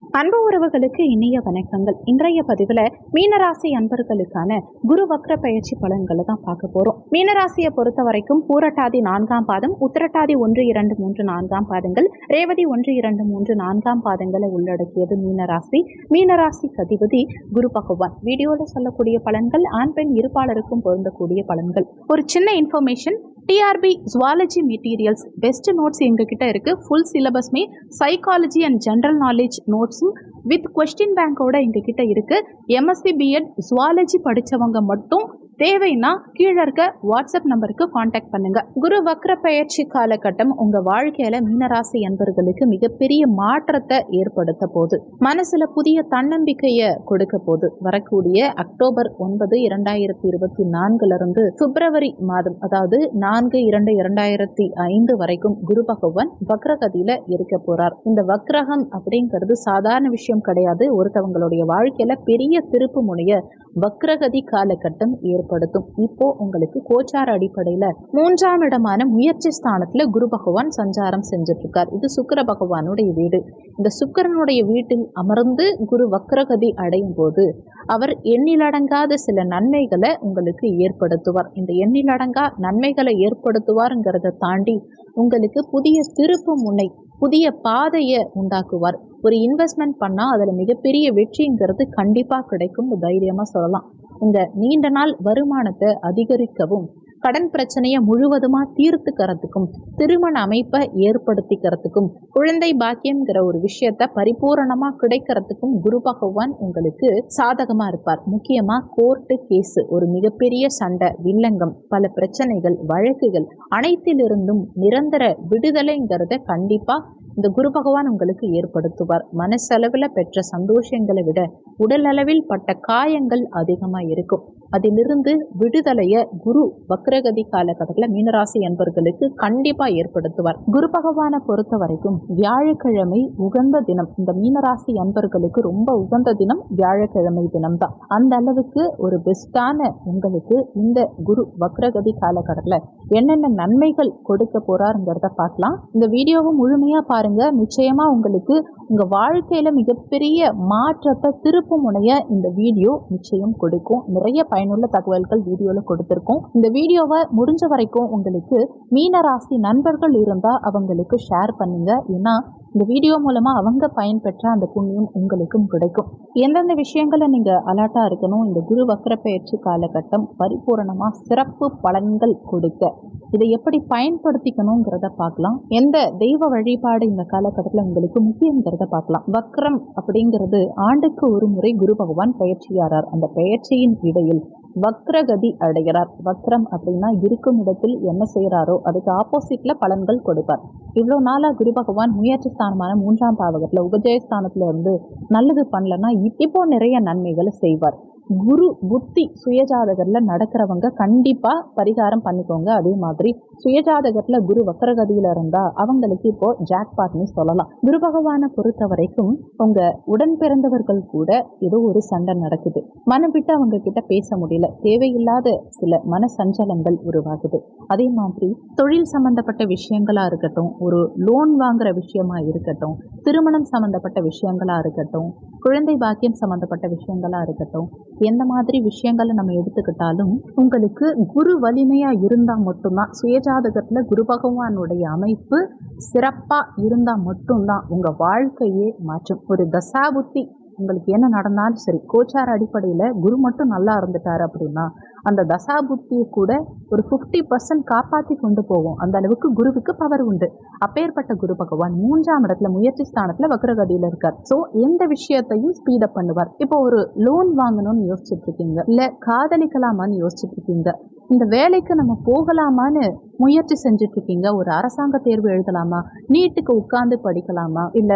அன்பு உறவுகளுக்கு இனிய வணக்கங்கள். இன்றைய பதிவில் மீனராசி அன்பர்களுக்கான குரு வக்ர பயிற்சி பலன்களை தான் பார்க்க போறோம். மீனராசியை பொறுத்த வரைக்கும் பூரட்டாதி 4ஆம் பாதம், உத்திரட்டாதி 1, 2, 3, 4ஆம் பாதங்கள், ரேவதி 1, 2, 3, 4ஆம் பாதங்களை உள்ளடக்கியது மீனராசி. மீனராசிக்கு அதிபதி குரு பகவான். வீடியோவில் சொல்லக்கூடிய பலன்கள் ஆண் பெண் இருப்பாளருக்கும் பொருந்தக்கூடிய பலன்கள். ஒரு சின்ன information, TRB zoology materials best notes எங்ககிட்ட இருக்கு. ஃபுல் சிலபஸ்மே சைக்காலஜி அண்ட் ஜென்ரல் நாலேஜ் நோட்ஸும் வித் கொஸ்டின் பேங்கோட எங்ககிட்ட இருக்கு. எம்எஸ்சி பிஎட் ஜுவாலஜி படித்தவங்க மட்டும் தேவைன்னா கீழே இருக்க வாட்ஸ்அப் நம்பருக்கு காண்டாக்ட் பண்ணுங்க. குரு வக்ர பயிற்சி காலகட்டம் உங்க வாழ்க்கையில மீனராசி அன்பர்களுக்கு மிகப்பெரிய மாற்றத்தை ஏற்படுத்த போது, மனசுல புதிய தன்னம்பிக்கையை கொடுக்க போது. வரக்கூடிய அக்டோபர் 9, 2024 இருந்து பிப்ரவரி மாதம், அதாவது 4/2/2005 வரைக்கும் குரு பகவான் வக்ரகதியில இருக்க போறார். இந்த வக்ரகம் அப்படிங்கிறது சாதாரண விஷயம் கிடையாது. ஒருத்தவங்களுடைய வாழ்க்கையில பெரிய திருப்பு முனைய வக்ரகதி காலகட்டம் ஏற்படுத்தும். இப்போ உங்களுக்கு கோச்சார அடிப்படையில 3ஆம் இடமான முயற்சி ஸ்தானத்துல குரு பகவான் சஞ்சாரம் செஞ்சுட்டு இருக்கார். இது சுக்கிர பகவானுடைய வீடு. இந்த சுக்கிரனுடைய வீட்டில் அமர்ந்து குரு வக்ரகதி அடையும் போது அவர் எண்ணிலடங்காத சில நன்மைகளை உங்களுக்கு ஏற்படுத்துவார். இந்த எண்ணிலடங்கா நன்மைகளை ஏற்படுத்துவார்ங்கிறத தாண்டி உங்களுக்கு புதிய திருப்பு முனை, புதிய பாதையை உண்டாக்குவார். ஒரு இன்வெஸ்ட்மெண்ட் பண்ணால் அதில் மிகப்பெரிய வெற்றிங்கிறது கண்டிப்பாக கிடைக்கும், தைரியமாக சொல்லலாம். உங்கள் நீண்ட நாள் வருமானத்தை அதிகரிக்கவும், கடன் பிரச்சனையை முழுவதுமாக தீர்த்துக்கிறதுக்கும், திருமண அமைப்பை ஏற்படுத்திக்கிறதுக்கும், குழந்தை பாக்கியம்ங்கிற ஒரு விஷயத்த பரிபூரணமாக கிடைக்கிறதுக்கும் குரு பகவான் உங்களுக்கு சாதகமாக இருப்பார். முக்கியமாக கோர்ட்டு கேஸு, ஒரு மிகப்பெரிய சண்டை, வில்லங்கம், பல பிரச்சனைகள், வழக்குகள் அனைத்திலிருந்தும் நிரந்தர விடுதலைங்கிறத கண்டிப்பாக இந்த குரு பகவான் உங்களுக்கு ஏற்படுத்துவார். மனசளவில் பெற்ற சந்தோஷங்களை விட உடல் அளவில் பட்ட காயங்கள் அதிகமாக இருக்கும். அதிலிருந்து விடுதலையை குரு வக்ரகதி காலகட்டத்தில் மீனராசி அன்பர்களுக்கு கண்டிப்பாக ஏற்படுத்துவார். குரு பகவானை பொறுத்த வரைக்கும் வியாழக்கிழமை உகந்த தினம். இந்த மீனராசி அன்பர்களுக்கு ரொம்ப உகந்த தினம் வியாழக்கிழமை தினம்தான். அந்த அளவுக்கு ஒரு பெஸ்டான உங்களுக்கு இந்த குரு வக்ரகதி காலகட்டத்தில் என்னென்ன நன்மைகள் கொடுக்க போறாருங்கிறத பார்க்கலாம். இந்த வீடியோவை முழுமையா பாருங்க. நிச்சயமா உங்களுக்கு உங்க வாழ்க்கையில மிகப்பெரிய மாற்றத்தை, திருப்பு முனைய இந்த வீடியோ நிச்சயம் கொடுக்கும். நிறைய பயனுள்ள தகவல்கள் வீடியோல கொடுத்திருக்கோம். இந்த வீடியோவை முடிஞ்ச வரைக்கும் உங்களுக்கு மீனராசி நண்பர்கள் இருந்தா அவங்களுக்கு ஷேர் பண்ணுங்க. ஏன்னா இந்த வீடியோ மூலமா அவங்க பயன்பெற்ற அந்த புண்ணியம் உங்களுக்கும் கிடைக்கும். எந்தெந்த விஷயங்களை நீங்க அலர்ட்டா இருக்கணும், இந்த குரு வக்ர பயிற்சி காலகட்டம் பரிபூரணமா சிறப்பு பலன்கள் கொடுக்க இதை எப்படி பயன்படுத்திக்கணுங்கிறத பார்க்கலாம். எந்த தெய்வ வழிபாடு இந்த காலகட்டத்தில் உங்களுக்கு முக்கியங்கிறத பார்க்கலாம். வக்ரம் அப்படிங்கிறது ஆண்டுக்கு ஒரு முறை குரு பகவான் பயிற்சியாரார். அந்த பயிற்சியின் இடையில் வக்ரகதி அடைகிறார். வக்ரம் அப்படின்னா இருக்கும் இடத்தில் என்ன செய்யறாரோ அதுக்கு ஆப்போசிட்ல பலன்கள் கொடுப்பார். இவ்வளவு நாளா குரு பகவான் முயற்சி ஸ்தானமான 3ஆம் பாவகத்துல உபஜயஸ்தானத்துல இருந்து நல்லது பண்ணலன்னா இப்போ நிறைய நன்மைகளை செய்வார். குரு புத்தி சுயஜாதகர்ல நடக்கிறவங்க கண்டிப்பா பரிகாரம் பண்ணிக்கோங்க. அதே மாதிரி சுயஜாதகர்ல குரு வக்ரகதியில இருந்தா அவங்களுக்கு இப்போ ஜாக்பாட்னு சொல்லலாம். குரு பகவானை பொறுத்த வரைக்கும் உங்க உடன் பிறந்தவர்கள் கூட ஏதோ ஒரு சண்டை நடக்குது, மனம் விட்டு அவங்க கிட்ட பேச முடியல, தேவையில்லாத சில மன சஞ்சலங்கள் உருவாகுது. அதே மாதிரி தொழில் சம்பந்தப்பட்ட விஷயங்களா இருக்கட்டும், ஒரு லோன் வாங்குற விஷயமா இருக்கட்டும், திருமணம் சம்பந்தப்பட்ட விஷயங்களா இருக்கட்டும், குழந்தை பாக்கியம் சம்பந்தப்பட்ட விஷயங்களா இருக்கட்டும், எந்த மாதிரி விஷயங்களை நம்ம எடுத்துக்கிட்டாலும் உங்களுக்கு குரு வலிமையா இருந்தா மட்டும்தான், சுயஜாதகத்துல குரு பகவானுடைய அமைப்பு சிறப்பா இருந்தா மட்டும்தான் உங்க வாழ்க்கையே மாற்றும். ஒரு தசாபுத்தி உங்களுக்கு என்ன நடந்தாலும் சரி, கோச்சார அடிப்படையில குரு மட்டும் நல்லா இருந்துட்டாரு அப்படின்னா அந்த தசாபுத்தியை கூட ஒரு 50% காப்பாற்றி கொண்டு போகும். அந்த அளவுக்கு குருவுக்கு பவர் உண்டு. அப்பேற்பட்ட குரு பகவான் 3ஆம் இடத்துல முயற்சி ஸ்தானத்துல வக்ரகதியில இருக்கார். ஸோ எந்த விஷயத்தையும் ஸ்பீடப் பண்ணுவார். இப்போ ஒரு லோன் வாங்கணும்னு யோசிச்சுட்டு இருக்கீங்க, இல்ல காதலிக்கலாமான்னு யோசிச்சுட்டு இருக்கீங்க, இந்த வேலைக்கு நம்ம போகலாமான்னு முயற்சி செஞ்சுட்டு இருக்கீங்க, ஒரு அரசாங்க தேர்வு எழுதலாமா, நீட்டுக்கு உட்கார்ந்து படிக்கலாமா, இல்ல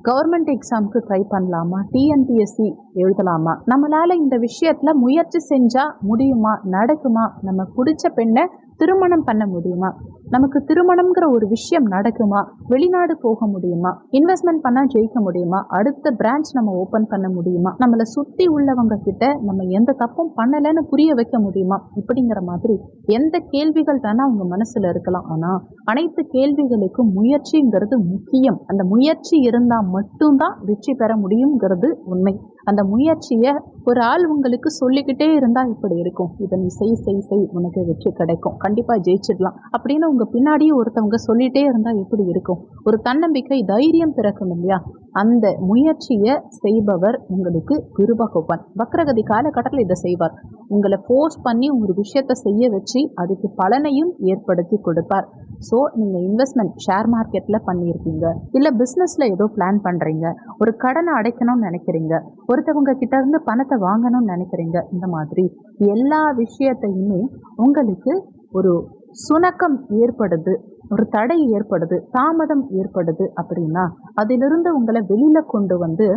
கவர்மெண்ட் எக்ஸாமுக்கு ட்ரை பண்ணலாமா, டிஎன்பிஎஸ்சி எழுதலாமா, நம்மளால இந்த விஷயத்துல முயற்சி செஞ்சா முடியுமா, நடக்குமா, நம்ம பிடிச்ச பெண்ணை திருமணம் பண்ண முடியுமா, நமக்கு திருமணம்ங்கிற ஒரு விஷயம் நடக்குமா, வெளிநாடு போக முடியுமா, இன்வெஸ்ட்மெண்ட் பண்ணா ஜெயிக்க முடியுமா, அடுத்த பிரான்ச் நம்ம ஓபன் பண்ண முடியுமா, நம்மளை சுத்தி உள்ளவங்க கிட்ட நம்ம எந்த தப்பும் பண்ணலைன்னு புரிய வைக்க முடியுமா, இப்படிங்கிற மாதிரி எந்த கேள்விகள் வேணா உங்க மனசுல இருக்கலாம். ஆனா அனைத்து கேள்விகளுக்கும் முயற்சிங்கிறது முக்கியம். அந்த முயற்சி இருந்தா மட்டும்தான் வெற்றி பெற முடியுங்கிறது உண்மை. அந்த முயற்சியை ஒரு ஆள் உங்களுக்கு சொல்லிக்கிட்டே இருந்தா இப்படி இருக்கும், இதை நீ செய் செய் செய் உனக்கு வெற்றி கிடைக்கும், கண்டிப்பா ஜெயிச்சிடலாம் அப்படின்னு உங்க பின்னாடியே ஒருத்தவங்க சொல்லிட்டே இருந்தா எப்படி இருக்கும்? ஒரு தன்னம்பிக்கை, தைரியம் பிறக்கும் இல்லையா? அந்த முயற்சியை செய்பவர் உங்களுக்கு குரு பகவான். வக்ரகதி காலகட்டத்தில் இதை செய்வார். உங்களை ஃபோர்ஸ் பண்ணி ஒரு விஷயத்தை செய்ய வச்சு அதுக்கு பலனையும் ஏற்படுத்தி கொடுப்பார். ஸோ நீங்கள் இன்வெஸ்ட்மெண்ட் ஷேர் மார்க்கெட்டில் பண்ணியிருக்கீங்க, இல்லை பிஸ்னஸில் ஏதோ பிளான் பண்ணுறீங்க, ஒரு கடனை அடைக்கணும்னு நினைக்கிறீங்க, ஒருத்தவங்க கிட்ட இருந்து பணத்தை வாங்கணும்னு நினைக்கிறீங்க, இந்த மாதிரி எல்லா விஷயத்தையுமே உங்களுக்கு ஒரு சுணக்கம் ஏற்படுது, ஒரு தடை ஏற்படுது, தாமதம் ஏற்படுது அப்படின்னா அதிலிருந்து உங்களை வெளியில கொண்டு வந்து,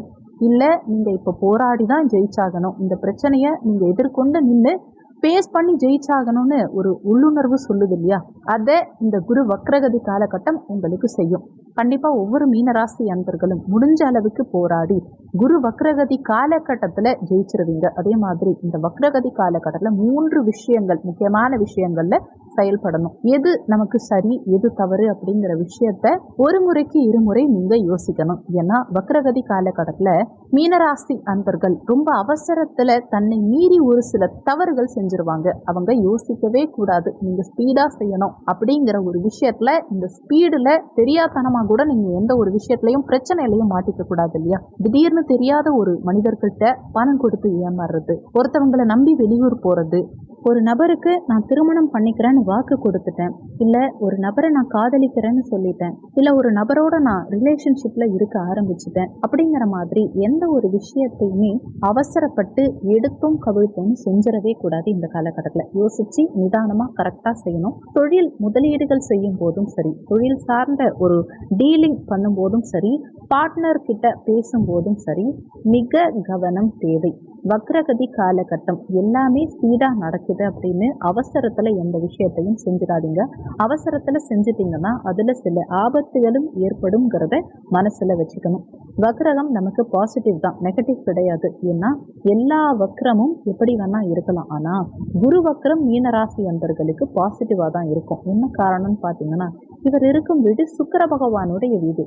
இல்லை நீங்கள் இப்போ போராடி தான் ஜெயிச்சாகணும், இந்த பிரச்சனையை நீங்கள் எதிர்கொண்டு நின்று ஃபேஸ் பண்ணி ஜெயிச்சாகணும்னு ஒரு உள்ளுணர்வு சொல்லுது இல்லையா, அதை இந்த குரு வக்ரகதி காலகட்டம் உங்களுக்கு செய்யும். கண்டிப்பாக ஒவ்வொரு மீனராசி அன்பர்களும் முடிஞ்ச அளவுக்கு போராடி குரு வக்ரகதி காலகட்டத்தில் ஜெயிச்சிருவீங்க. அதே மாதிரி இந்த வக்ரகதி காலகட்டத்தில் 3 விஷயங்கள், முக்கியமான விஷயங்கள்ல செயல்படணும். எது நமக்கு சரி, எது தவறு அப்படிங்கிற விஷயத்த ஒரு முறைக்கு இருமுறை நீங்க யோசிக்கணும். ஏன்னா வக்ரகதி காலகட்டத்தில் மீனராசி அன்பர்கள் ரொம்ப அவசரத்துல தன்னை மீறி ஒரு சில தவறுகள் செஞ்சிருவாங்க. அவங்க யோசிக்கவே கூடாது, நீங்க ஸ்பீடா செய்யணும் அப்படிங்கிற ஒரு விஷயத்துல இந்த ஸ்பீடுல தெரியாதனமா கூட நீங்க எந்த ஒரு விஷயத்திலையும் பிரச்சனையிலையும் மாட்டிக்க கூடாது இல்லையா? திடீர்னு தெரியாத ஒரு மனிதர்கிட்ட பணம் கொடுத்து ஏமாறுறது, ஒருத்தவங்களை நம்பி வெளியூர் போறது, ஒரு நபருக்கு நான் திருமணம் பண்ணிக்கிறேன்னு வாக்கு கொடுத்துட்டேன், இல்லை ஒரு நபரை நான் காதலிக்கிறேன்னு சொல்லிட்டேன், இல்லை ஒரு நபரோட நான் ரிலேஷன்ஷிப்ல இருக்க ஆரம்பிச்சுட்டேன் அப்படிங்கிற மாதிரி எந்த ஒரு விஷயத்தையுமே அவசரப்பட்டு எடுத்தும் கவிழ்த்தும் செஞ்சிடவே கூடாது. இந்த காலகட்டத்தில் யோசிச்சு நிதானமாக கரெக்டாக செய்யணும். தொழில் முதலீடுகள் செய்யும் போதும் சரி, தொழில் சார்ந்த ஒரு டீலிங் பண்ணும் போதும் சரி, பார்ட்னர் கிட்ட பேசும்போதும் சரி, மிக கவனம் தேவை. வக்ரகதி காலகட்டம் எல்லாமே ஸ்பீடா நடக்குது அப்படின்னு அவசரத்துல எந்த விஷயத்தையும் செஞ்சிடாதீங்க. அவசரத்துல செஞ்சிட்டீங்கன்னா அதுல சில ஆபத்துகளும் ஏற்படும்ங்கிறத மனசுல வச்சுக்கணும். வக்ரகம் நமக்கு பாசிட்டிவ் தான், நெகட்டிவ் கிடையாது. ஏன்னா எல்லா வக்ரமும் எப்படி வேணா இருக்கலாம், ஆனா குரு வக்ரம் மீனராசி அன்பர்களுக்கு பாசிட்டிவா தான் இருக்கும். என்ன காரணம்னு பாத்தீங்கன்னா, இவர் இருக்கும் வீடு சுக்கிர பகவானுடைய வீடு.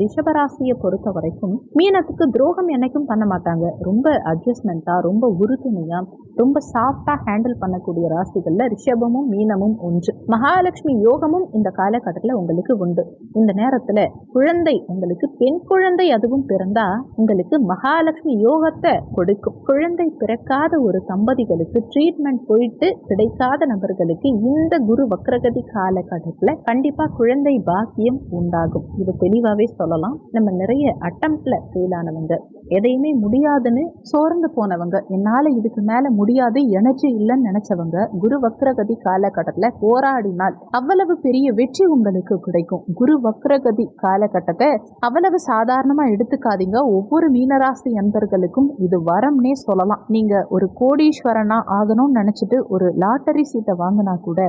ரிஷபராசியை பொறுத்த வரைக்கும் மீனத்துக்கு துரோகம் என்னைக்கும் பண்ண மாட்டாங்க. ரொம்ப அட்ஜஸ்ட்மெண்டா, ரொம்ப உறுதுணையா, ரொம்ப சாஃப்டா ஹேண்டில் பண்ணக்கூடிய ராசிகள்ல ரிஷபமும் மீனமும் ஒன்று. மகாலட்சுமி யோகமும் இந்த காலகட்டத்தில் உங்களுக்கு உண்டு. இந்த நேரத்துல குழந்தை, உங்களுக்கு பெண் குழந்தை அதுவும் பிறந்தா உங்களுக்கு மகாலட்சுமி யோகத்தை கொடுக்கும். குழந்தை பிறக்காத ஒரு தம்பதிகளுக்கு, ட்ரீட்மெண்ட் போயிட்டு கிடைக்காத நபர்களுக்கு இந்த குரு வக்ரகதி காலகட்டத்தில் கண்டிப்பா குழந்தை பாக்கியம் உண்டாகும். இது தெளிவாவே சொல்லலாம். நம்ம நிறைய அட்டம்ப்ட்ல ஃபெயில் ஆனவங்க, எதையுமே முடியாதுன்னு சோர்ந்து போனவங்க, என்னால இதுக்கு மேல முடியாது, எனர்ஜி இல்லைன்னு நினைச்சவங்க குரு வக்ரகதி காலகட்டத்துல போராடினால் அவ்வளவு பெரிய வெற்றி உங்களுக்கு கிடைக்கும். குரு வக்ரகதி காலகட்டத்தை அவ்வளவு சாதாரணமா எடுத்துக்காதீங்க. ஒவ்வொரு மீனராசி அன்பர்களுக்கும் இது வரம்னே சொல்லலாம். நீங்க ஒரு கோடீஸ்வரனா ஆகணும்னு நினைச்சிட்டு ஒரு லாட்டரி சீட்டை வாங்கினா கூட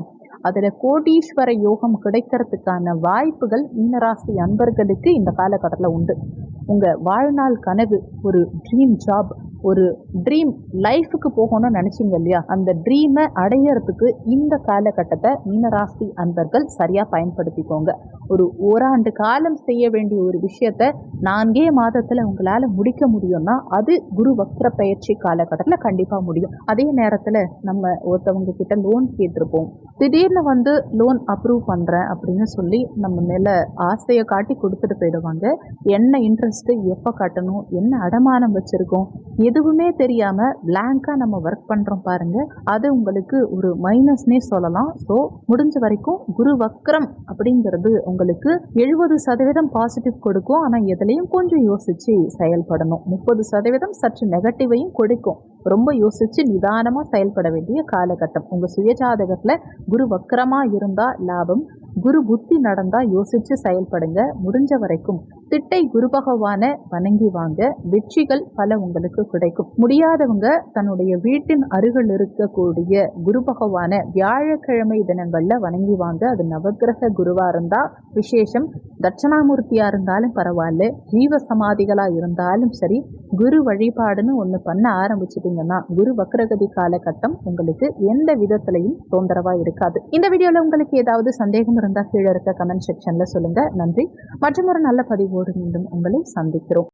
அதுல கோடீஸ்வர யோகம் கிடைக்கிறதுக்கான வாய்ப்புகள் மீனராசி அன்பர்களுக்கு இந்த காலகட்டத்தில் உண்டு. உங்க வாழ்நாள் கனவு, ஒரு ட்ரீம் ஜாப், ஒரு ட்ரீம் லைஃபுக்கு போகணும்னு நினைச்சீங்க இல்லையா, அந்த ட்ரீமை அடையறதுக்கு இந்த காலகட்டத்தை மீனராசி அன்பர்கள் சரியா பயன்படுத்திக்கோங்க. ஒரு ஓராண்டு காலம் செய்ய வேண்டிய ஒரு விஷயத்த 4 மாதத்துல உங்களால முடிக்க முடியும்னா அது குரு வக்ர பயிற்சி காலகட்டத்தில் கண்டிப்பா முடியும். அதே நேரத்துல நம்ம ஒருத்தவங்க கிட்ட லோன் கேட்டிருப்போம், திடீர்னு வந்து லோன் அப்ரூவ் பண்றேன் அப்படின்னு சொல்லி நம்ம மேல ஆசையை காட்டி கொடுத்துட்டு போயிடுவாங்க. என்ன இன்ட்ரெஸ்ட், எப்ப கட்டணும், என்ன அடமானம் வச்சிருக்கோம், எதுவுமே தெரியாம பிளாங்கா நம்ம ஒர்க் பண்றோம் பாருங்க, அது உங்களுக்கு ஒரு மைனஸ்னே சொல்லலாம். ஸோ முடிஞ்ச வரைக்கும் குரு வக்ரம் அப்படிங்கிறது உங்களுக்கு 70% பாசிட்டிவ் கொடுக்கும். ஆனா எதுலையும் கொஞ்சம் யோசிச்சு செயல்படணும். 30% சற்று நெகட்டிவையும் கொடுக்கும். ரொம்ப யோசிச்சு நிதானமா செயல்பட வேண்டிய காலகட்டம். உங்க சுயஜாதகத்துல குரு வக்ரமா இருந்தா லாபம், குரு புத்தி நடந்தா யோசிச்சு செயல்படுங்க. முடிஞ்ச வரைக்கும் திட்டை குரு பகவானை வணங்கி வாங்க, வெற்றிகள் பல உங்களுக்கு கிடைக்கும். முடியாதவங்க தன்னுடைய வீட்டின் அருகில் இருக்கக்கூடிய குரு பகவானை வியாழக்கிழமை தினங்கள்ல வணங்கி வாங்க. அது நவக்கிரக குருவா இருந்தா விசேஷம், தட்சணாமூர்த்தியா இருந்தாலும் பரவாயில்ல, ஜீவ சமாதிகளா இருந்தாலும் சரி, குரு வழிபாடுன்னு ஒண்ணு பண்ண ஆரம்பிச்சிட்டீங்கன்னா குரு வக்ரகதி காலகட்டம் உங்களுக்கு எந்த விதத்திலையும் தொந்தரவா இருக்காது. இந்த வீடியோல உங்களுக்கு ஏதாவது சந்தேகம் இருந்தா கீழே இருக்க கமெண்ட் செக்ஷன்ல சொல்லுங்க. நன்றி. மற்றும் ஒரு நல்ல பதிவோடு மீண்டும் உங்களை சந்திக்கிறோம்.